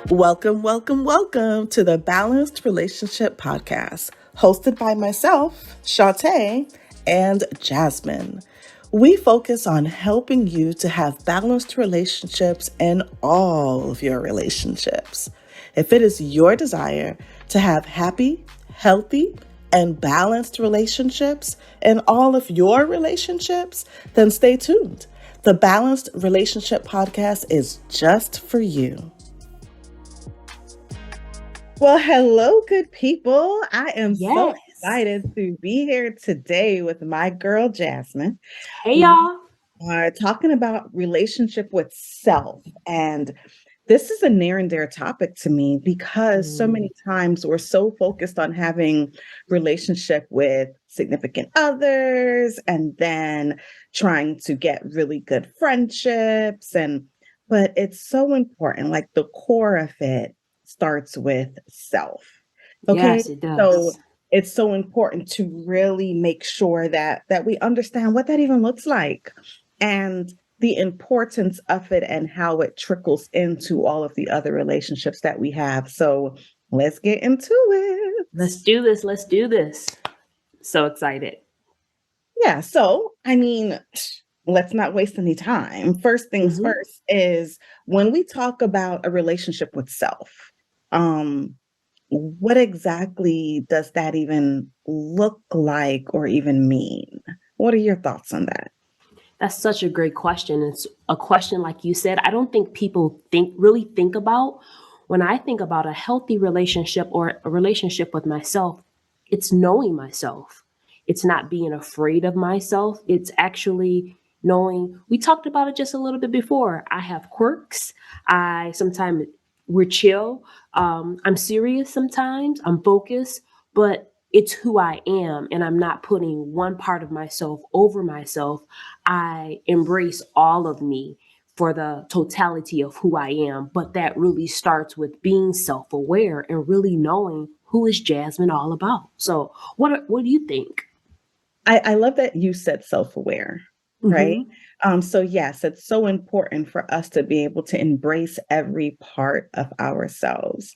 Welcome, welcome, welcome to the Balanced Relationship Podcast, hosted by myself, Chautè, and Jasmine. We focus on helping you to have balanced relationships in all of your relationships. If it is your desire to have happy, healthy, and balanced relationships in all of your relationships, then stay tuned. The Balanced Relationship Podcast is just for you. Well, hello, good people. I am so Yes. excited to be here today with my girl, Jasmine. Hey, We y'all. are talking about relationship with self. And this is a near and dear topic to me because so Mm, many times we're so focused on having relationship with significant others and then trying to get really good friendships but it's so important, like the core of it starts with self. Okay? yes, it So does. it's so important to really make sure that we understand what that even looks like and the importance of it and how it trickles into all of the other relationships that we have. So let's get into it. Let's do this. Let's do this. So excited. Yeah, so I mean, let's not waste any time. First things hmm first is when we talk about a relationship with self, um, what exactly does that even look like or even mean? What are your thoughts on that? That's such a great question. It's a question, like you said, I don't think people really think about. When I think about a healthy relationship or a relationship with myself, it's knowing myself. It's not being afraid of myself. It's actually knowing. We talked about it just a little bit before. I have quirks. I sometimes we're chill. I'm serious sometimes. I'm focused, but it's who I am, and I'm not putting one part of myself over myself. I embrace all of me for the totality of who I am. But that really starts with being self aware and really knowing who is Jasmine all about. So, what do you think? I love that you said self-aware, right? Mm-hmm. So yes, it's so important for us to be able to embrace every part of ourselves.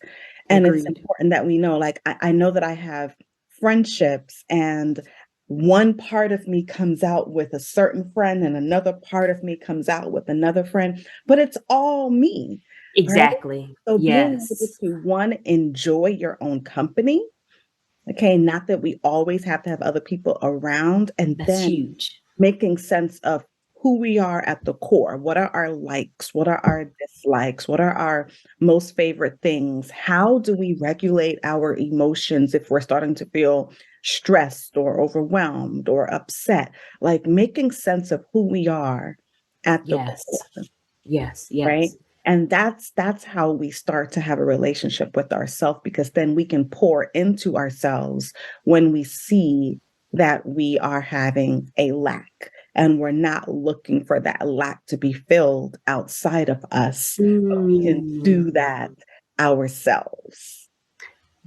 And it's Agreed. important that we know, like, I know that I have friendships and one part of me comes out with a certain friend and another part of me comes out with another friend, but it's all me, right? Exactly. So being able Yes. to, one, enjoy your own company. Okay, not that we always have to have other people around, and That's then huge. making sense of who we are at the core. What are our likes? What are our dislikes? What are our most favorite things? How do we regulate our emotions if we're starting to feel stressed or overwhelmed or upset? Like making sense of who we are at the Yes. core, Yes. right? Yes. And that's how we start to have a relationship with ourselves, because then we can pour into ourselves when we see that we are having a lack and we're not looking for that lack to be filled outside of us, but we can Mm. do that ourselves.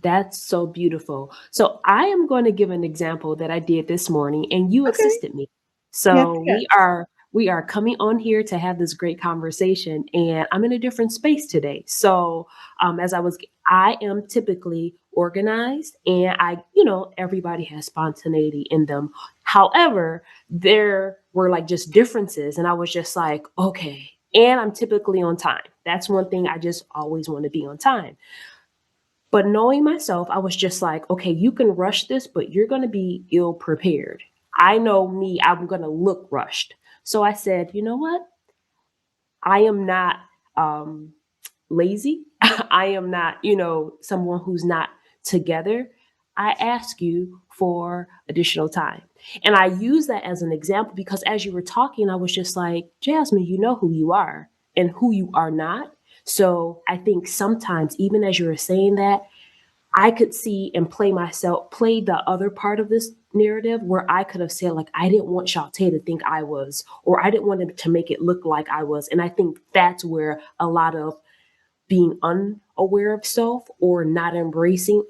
That's so beautiful. So I am going to give an example that I did this morning and you Okay. assisted me. Yes, So yes. we are coming on here to have this great conversation and I'm in a different space today. So as I am typically organized and everybody has spontaneity in them. However, there were like just differences and I was just like, okay, and I'm typically on time. That's one thing I just always want to be on time. But knowing myself, I was just like, okay, you can rush this, but you're going to be ill prepared. I know me, I'm going to look rushed. So I said, you know what? I am not um, lazy. I am not, someone who's not together. I ask you for additional time. And I use that as an example because as you were talking, I was just like, Jasmine, you know who you are and who you are not. So I think sometimes, even as you were saying that, I could see and play the other part of this narrative where I could have said, like, I didn't want Chautè to think I was, or I didn't want him to make it look like I was. And I think that's where a lot of being unaware of self or not embracing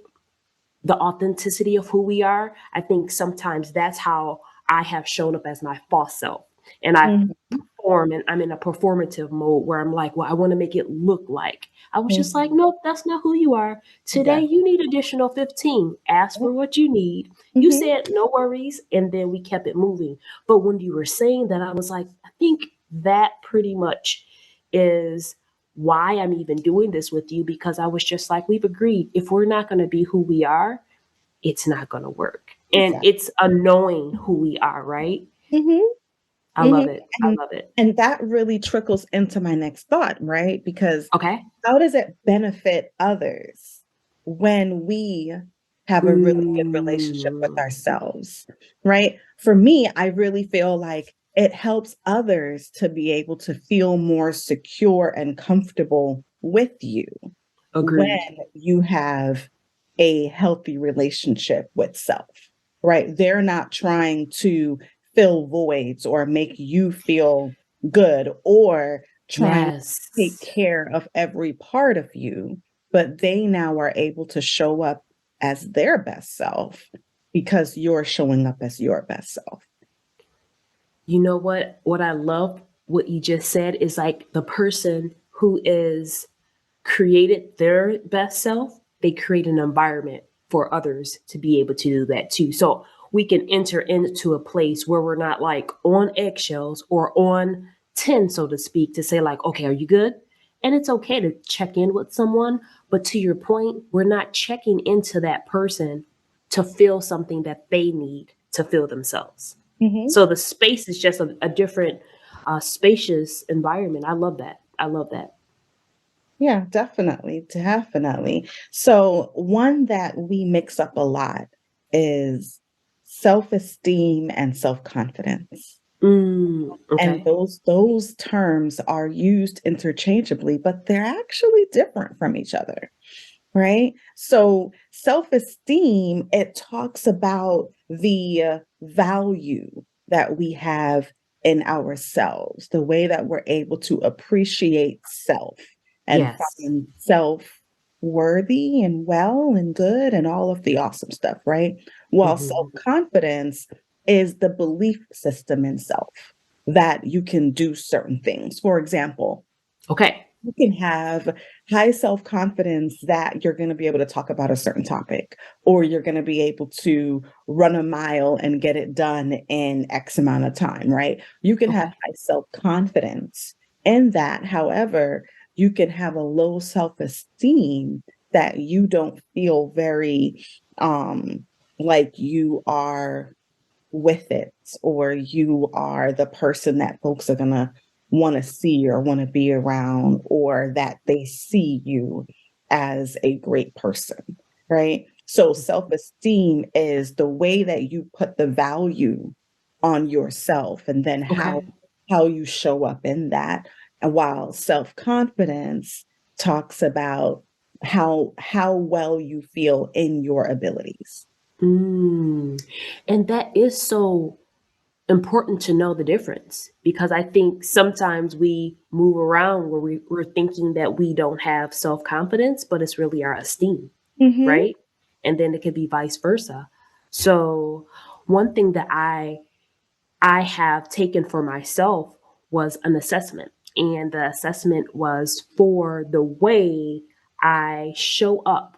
the authenticity of who we are, I think sometimes that's how I have shown up as my false self. and I Mhm. perform, and I'm in a performative mode where I'm like, well, I want to make it look like. I was just like, Mhm. nope, that's not who you are. Today, Exactly. you need additional 15. Ask for what you need. You Mhm. said no worries, and then we kept it moving. But when you were saying that, I was like, I think that pretty much is why I'm even doing this with you, because I was just like, we've agreed if we're not going to be who we are, it's not going to work. And Exactly. it's a knowing who we are, right? Mhm. I Mhm. love it. I And love it. and that really trickles into my next thought, right? Because Okay. how does it benefit others when we have a really good relationship with Mm, ourselves, right? For me, I really feel like it helps others to be able to feel more secure and comfortable with you when agreed. you have a healthy relationship with self, right? They're not trying to fill voids or make you feel good or trying to take Yes. care of every part of you, but they now are able to show up as their best self because you're showing up as your best self. You know what? What I love what you just said is like the person who is created their best self, they create an environment for others to be able to do that too. So we can enter into a place where we're not like on eggshells or on 10, so to speak, to say, like, okay, are you good? And it's okay to check in with someone. But to your point, we're not checking into that person to feel something that they need to feel themselves. Mhm. So the space is just a different, spacious environment. I love that. I love that. Yeah, definitely, definitely. So, one that we mix up a lot is self-esteem and self-confidence. And Okay. those terms are used interchangeably, but they're actually different from each other, right? So, self-esteem, it talks about the value that we have in ourselves, the way that we're able to appreciate self and Yes. find self worthy and well and good and all of the awesome stuff, right? While Mhm. self-confidence is the belief system in self that you can do certain things. For example, Okay. you can have high self confidence that you're going to be able to talk about a certain topic, or you're going to be able to run a mile and get it done in X amount of time, right? You can have Okay. high self confidence in that. However, you can have a low self esteem that you don't feel very um, like you are with it, or you are the person that folks are going to want to see or want to be around, or that they see you as a great person, right? So self-esteem is the way that you put the value on yourself, and then Okay. how you show up in that. And while self-confidence talks about how well you feel in your abilities. Mm. And that is so important to know the difference, because I think sometimes we move around where we're thinking that we don't have self confidence, but it's really our esteem, Mhm. right? And then it could be vice versa. So, one thing that I have taken for myself was an assessment. And the assessment was for the way I show up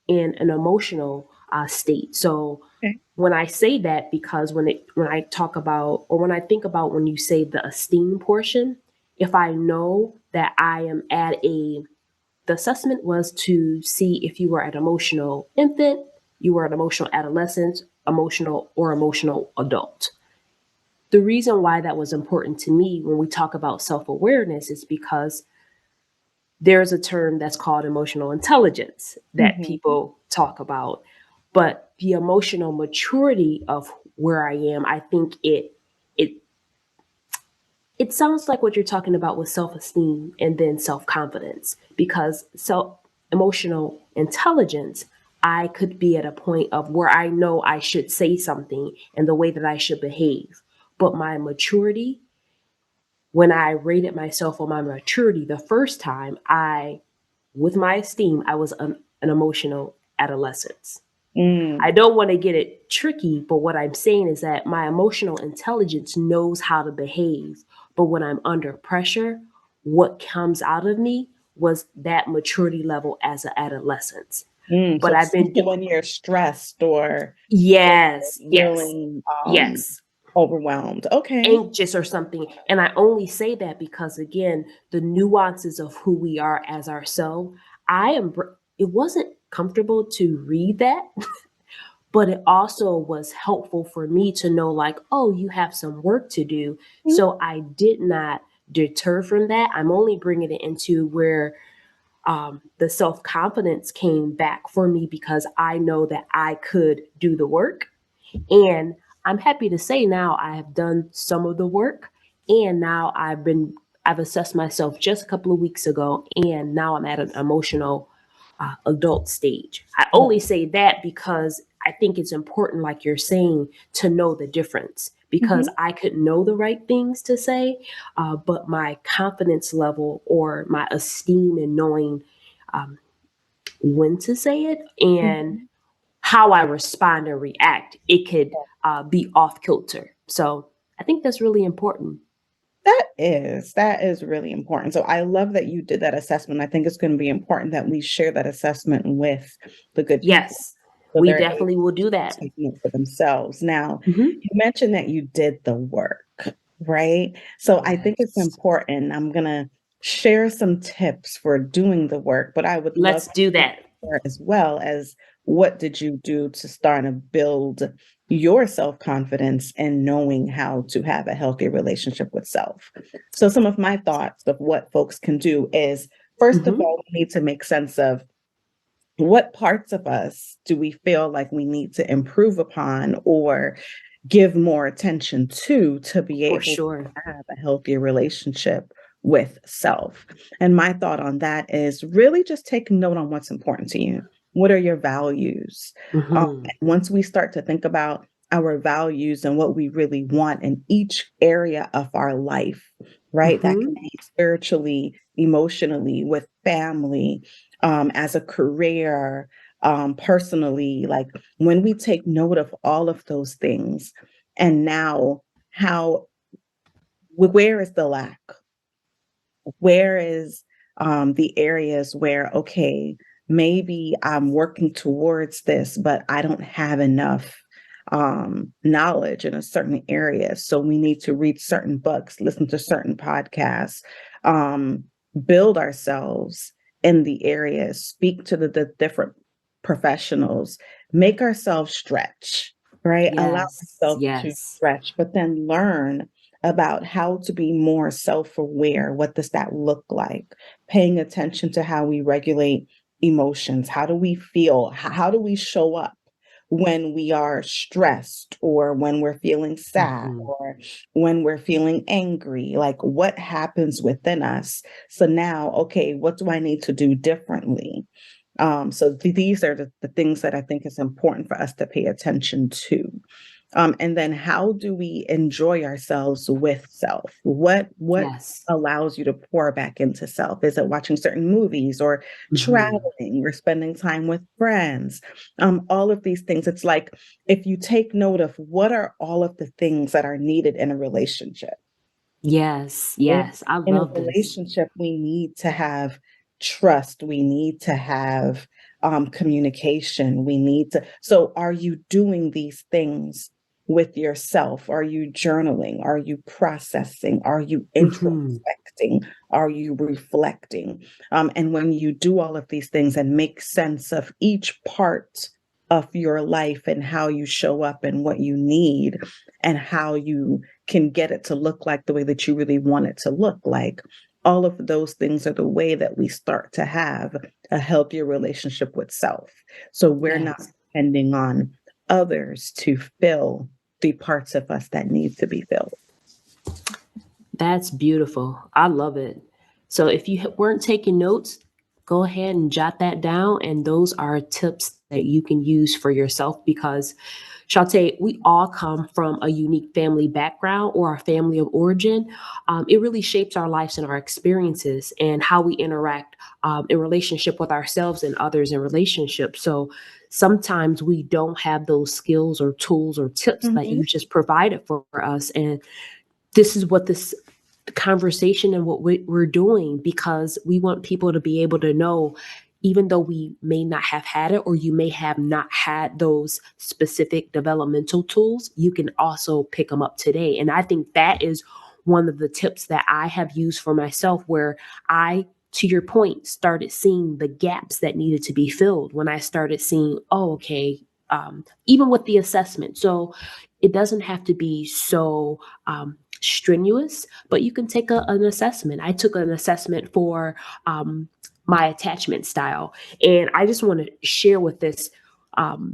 in an emotional state. So Okay. when I say that, because when I talk about, or when I think about when you say the esteem portion, if I know that I am at a, the assessment was to see if you were an emotional infant, you were an emotional adolescent, emotional or emotional adult. The reason why that was important to me when we talk about self awareness is because there's a term that's called emotional intelligence that Mhm. people talk about. But the emotional maturity of where I am, I think it it sounds like what you're talking about with self-esteem and then self-confidence, because self emotional intelligence, I could be at a point of where I know I should say something and the way that I should behave. But my maturity, when I rated myself on my maturity the first time, I, with my esteem, I was an emotional adolescent. I Mm, don't want to get it tricky, but what I'm saying is that my emotional intelligence knows how to behave. But when I'm under pressure, what comes out of me was that maturity level as an adolescent. mm. But So, I've been, so when you're stressed or yes, yes, feeling yes, overwhelmed. Okay. anxious or something. And I only say that because, again, the nuances of who we are as ourselves, I am, it wasn't comfortable to read that, but it also was helpful for me to know, like, oh, you have some work to do. Mm, So I did not deter from that. I'm only bringing it into where the self confidence came back for me because I know that I could do the work. And I'm happy to say now I have done some of the work, and now I've assessed myself just a couple of weeks ago, and now I'm at an emotional adult stage. I only say that because I think it's important, like you're saying, to know the difference. Because mhm, I could know the right things to say, but my confidence level or my esteem in knowing when to say it and mhm. how I respond and react, it could be off kilter. So I think that's really important. That is really important. So I love that you did that assessment. I think it's going to be important that we share that assessment with the good people Yes, so we they're able definitely will do to that. take note for themselves. Now, Hmm. you mentioned that you did the work, right? So I think it's Yes. important. I'm going to share some tips for doing the work, but I would love Let's do to that. share as well as what did you do to start to build your self-confidence and knowing how to have a healthy relationship with self. So some of my thoughts of what folks can do is first of Hmm. all, we need to make sense of what parts of us do we feel like we need to improve upon or give more attention to be For able to sure. have a healthier relationship with self. And my thought on that is really just take note on what's important to you. What are your values? Hmm. And once we start to think about our values and what we really want in each area of our life, right? That can Hmm. be spiritually, emotionally, with family, as a career, personally, like when we take note of all of those things, and now how where is the lack? Where is the areas where, okay, maybe I'm working towards this, but I don't have enough knowledge in a certain area. So we need to read certain books, listen to certain podcasts, um, build ourselves in the areas, speak to the different professionals, make ourselves stretch, right? Allow Yes. ourselves to Yes. stretch, but then learn about how to be more self-aware. What does that look like? Paying attention to how we regulate emotions. How do we feel? How do we show up when we are stressed or when we're feeling sad Hmm. or when we're feeling angry? Like what happens within us? So now, okay, what do I need to do differently? So these are the things that I think is important for us to pay attention to. And then how do we enjoy ourselves with self? What Yes. allows you to pour back into self? Is it watching certain movies or Hmm. traveling or spending time with friends? All of these things. It's like if you take note of what are all of the things that are needed in a relationship. Yes. In Yes. I in a love this. relationship, we need to have trust. We need to have communication. We need to. So, are you doing these things with yourself? Are you journaling? Are you processing? Are you Hmm. introspecting? Are you reflecting? And when you do all of these things and make sense of each part of your life and how you show up and what you need and how you can get it to look like the way that you really want it to look like. All of those things are the way that we start to have a healthier relationship with self. So we're not Yes. depending on others to fill the parts of us that need to be filled. That's beautiful. I love it. So if you weren't taking notes, go ahead and jot that down. And those are tips that you can use for yourself because Chautè, we all come from a unique family background or our family of origin. It really shapes our lives and our experiences and how we interact in relationship with ourselves and others in relationships. So sometimes we don't have those skills or tools or tips that Mhm. you just provided for us. And this is what this conversation and what we're doing, because we want people to be able to know, even though we may not have had it or you may have not had those specific developmental tools, you can also pick them up today. And I think that is one of the tips that I have used for myself, where I, to your point, started seeing the gaps that needed to be filled when I started seeing, oh, okay, even with the assessment. So it doesn't have to be so strenuous, but you can take an assessment. I took an assessment for my attachment style, and I just want to share with this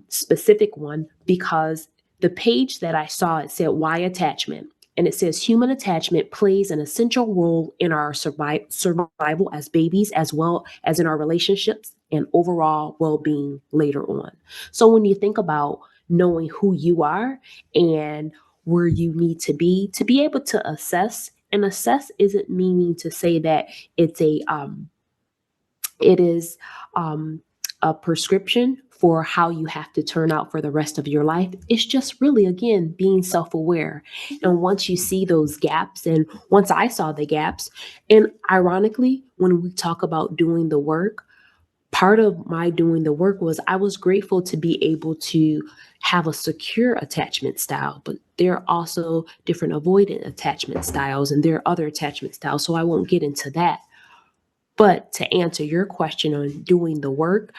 specific one, because the page that I saw, it said why attachment, and it says human attachment plays an essential role in our survival as babies, as well as in our relationships and overall well-being later on. So when you think about knowing who you are and where you need to be able to assess, and assess isn't meaning to say that it's it is a prescription for how you have to turn out for the rest of your life. It's just really, again, being self-aware. And once you see those gaps, and once I saw the gaps, and ironically, when we talk about doing the work, part of my doing the work was I was grateful to be able to have a secure attachment style, but there are also different avoidant attachment styles, and there are other attachment styles. So I won't get into that. But to answer your question on doing the work,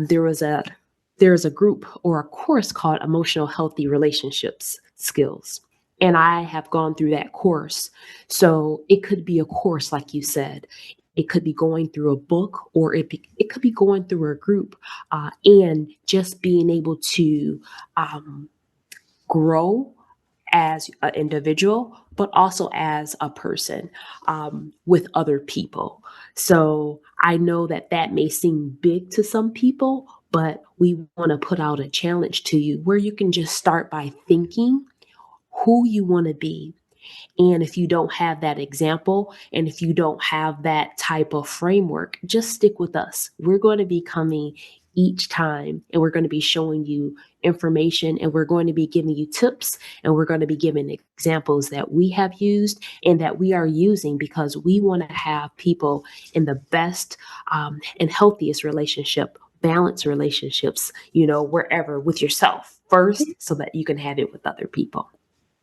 there is a group or a course called Emotional Healthy Relationships Skills. And I have gone through that course. So it could be a course, like you said. It could be going through a book, or it could be going through a group, and just being able to grow as an individual, but also as a person with other people. So I know that that may seem big to some people, but we want to put out a challenge to you where you can just start by thinking who you want to be. And if you don't have that example, and if you don't have that type of framework, just stick with us. We're going to be coming each time, and we're going to be showing you information, and we're going to be giving you tips, and we're going to be giving examples that we have used and that we are using, because we want to have people in the best and healthiest relationship, balanced relationships, wherever, with yourself first, so that you can have it with other people.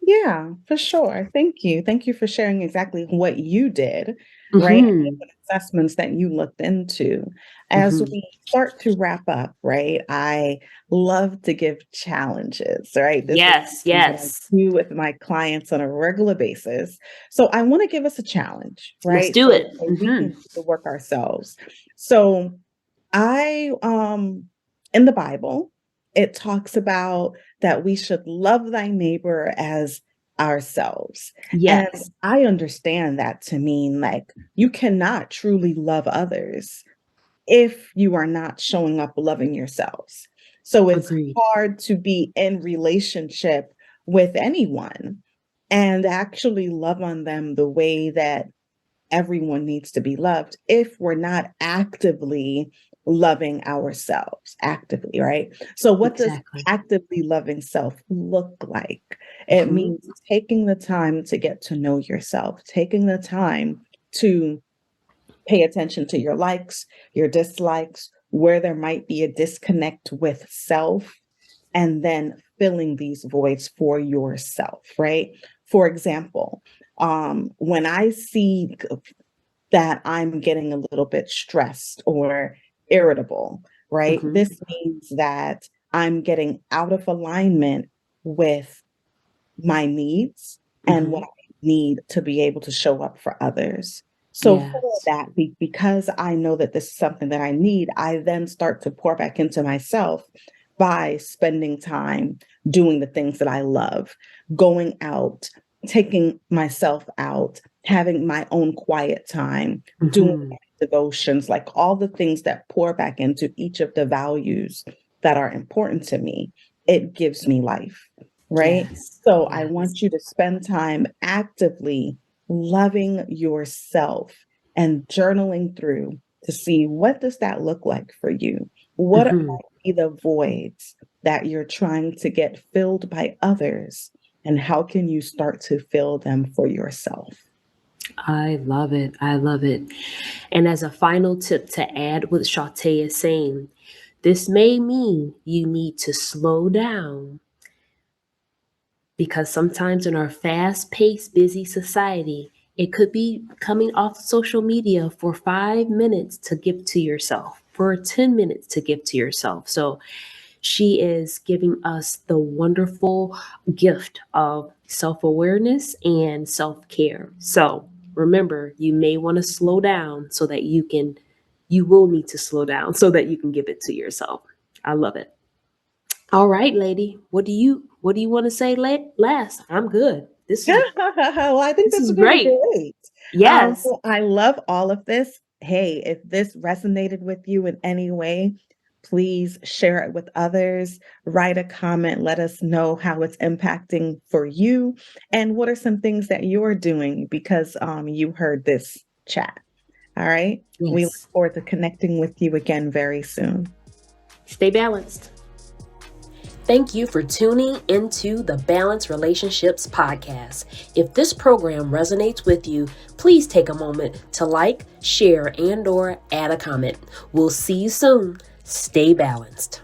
Yeah, for sure. Thank you. Thank you for sharing exactly what you did, right? And Hmm. the assessments that you looked into. As Hmm. we start to wrap up, right? I love to give challenges, right? This is Yes, something that I yes. do with my clients on a regular basis. So I want to give us a challenge, Let's right? do it. So we can Hmm. do the work ourselves. So I in the Bible, it talks about that we should love thy neighbor as ourselves. And Yes, I understand that to mean like you cannot truly love others if you are not showing up loving yourselves. So it's agreed. hard to be in relationship with anyone and actually love on them the way that everyone needs to be loved if we're not actively loving ourselves actively, right? So what does Exactly. actively loving self look like? It Hmm. means taking the time to get to know yourself, taking the time to pay attention to your likes, your dislikes, where there might be a disconnect with self, and then filling these voids for yourself, right? For example, when I see that I'm getting a little bit stressed or irritable, right? Hmm. This means that I'm getting out of alignment with my needs and what Hmm. I need to be able to show up for others. So for Yes. that, because I know that this is something that I need, I then start to pour back into myself by spending time doing the things that I love, going out, taking myself out, having my own quiet time, doing Hmm. devotions, like all the things that pour back into each of the values that are important to me. it gives me life, right? Yes. So I Yes. want you to spend time actively loving yourself and journaling through to see what does that look like for you? What Hmm. might be the voids that you're trying to get filled by others? And how can you start to fill them for yourself? I love it. I love it. And as a final tip to add what Chautè is saying, this may mean you need to slow down because sometimes in our fast paced, busy society, it could be coming off social media for 5 minutes to give to yourself, for 10 minutes to give to yourself. So she is giving us the wonderful gift of self awareness and self care. So remember, you may want to slow down so that you will need to slow down so that you can give it to yourself. I love it. All right, lady. What do you want to say last? I'm good. This is Well, I think this this is is going to be great. great. Yes. Well, I love all of this. Hey, if this resonated with you in any way, please share it with others. Write a comment. Let us know how it's impacting for you, and what are some things that you're doing because you heard this chat. All right. We look Yes. forward to connecting with you again very soon. Stay balanced. Thank you for tuning into the Balanced Relationships podcast. If this program resonates with you, please take a moment to like, share, and/or add a comment. We'll see you soon. Stay balanced.